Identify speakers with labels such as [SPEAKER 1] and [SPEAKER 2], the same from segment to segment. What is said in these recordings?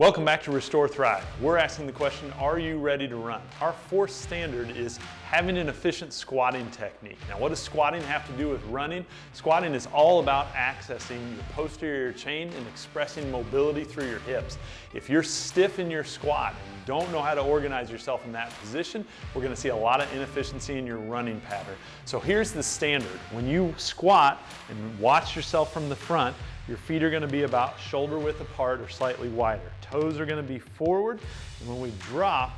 [SPEAKER 1] Welcome back to Restore Thrive. We're asking the question, are you ready to run? Our fourth standard is having an efficient squatting technique. Now, what does squatting have to do with running? Squatting is all about accessing your posterior chain and expressing mobility through your hips. If you're stiff in your squat and you don't know how to organize yourself in that position, we're going to see a lot of inefficiency in your running pattern. So here's the standard. When you squat and watch yourself from the front, your feet are going to be about shoulder width apart or slightly wider. Toes are going to be forward, and when we drop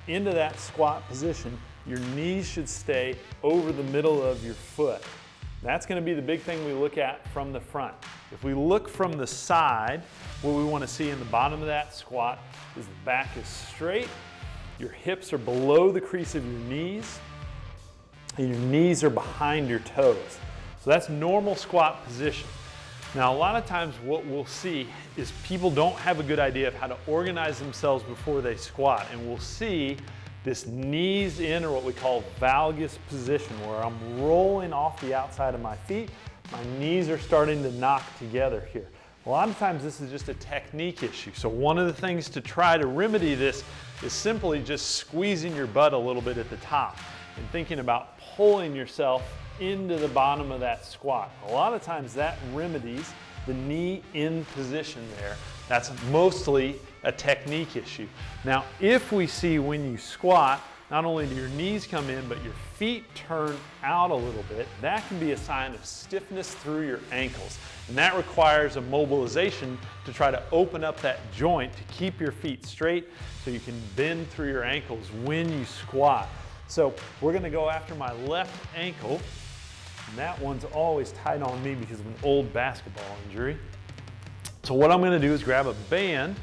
[SPEAKER 1] into that squat position, your knees should stay over the middle of your foot. That's going to be the big thing we look at from the front. If we look from the side, what we want to see in the bottom of that squat is the back is straight, your hips are below the crease of your knees, and your knees are behind your toes. So that's normal squat position. Now, a lot of times what we'll see is people don't have a good idea of how to organize themselves before they squat, and we'll see this knees in, or what we call valgus position, where I'm rolling off the outside of my feet. My knees are starting to knock together here. A lot of times this is just a technique issue. So one of the things to try to remedy this is simply just squeezing your butt a little bit at the top and thinking about pulling yourself into the bottom of that squat. A lot of times that remedies the knee in position there. That's mostly a technique issue. Now, if we see when you squat, not only do your knees come in, but your feet turn out a little bit, that can be a sign of stiffness through your ankles. And that requires a mobilization to try to open up that joint to keep your feet straight so you can bend through your ankles when you squat. So we're going to go after my left ankle. And that one's always tight on me because of an old basketball injury. So what I'm going to do is grab a band,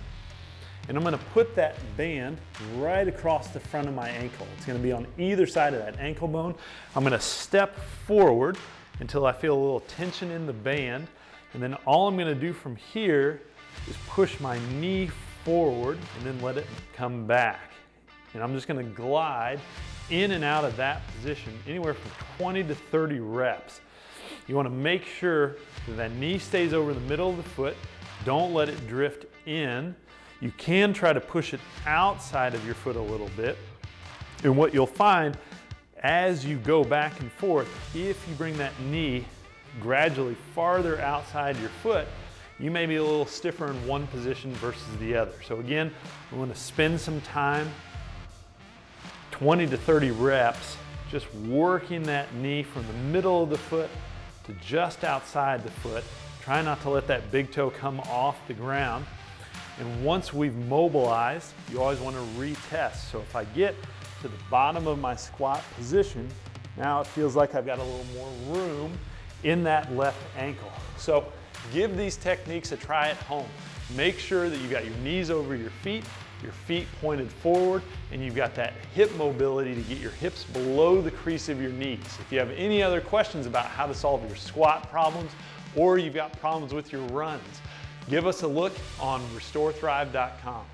[SPEAKER 1] and I'm going to put that band right across the front of my ankle. It's going to be on either side of that ankle bone. I'm going to step forward until I feel a little tension in the band, and then all I'm going to do from here is push my knee forward and then let it come back. And I'm just going to glide in and out of that position anywhere from 20 to 30 reps. You want to make sure that that knee stays over the middle of the foot. Don't let it drift in. You can try to push it outside of your foot a little bit. And what you'll find as you go back and forth, if you bring that knee gradually farther outside your foot, you may be a little stiffer in one position versus the other. So again, we want to spend some time, 20 to 30 reps, just working that knee from the middle of the foot to just outside the foot. Try not to let that big toe come off the ground. And once we've mobilized, you always want to retest. So if I get to the bottom of my squat position, now it feels like I've got a little more room in that left ankle. So give these techniques a try at home. Make sure that you've got your knees over your feet pointed forward, and you've got that hip mobility to get your hips below the crease of your knees. If you have any other questions about how to solve your squat problems, or you've got problems with your runs, give us a look on restorethrive.com.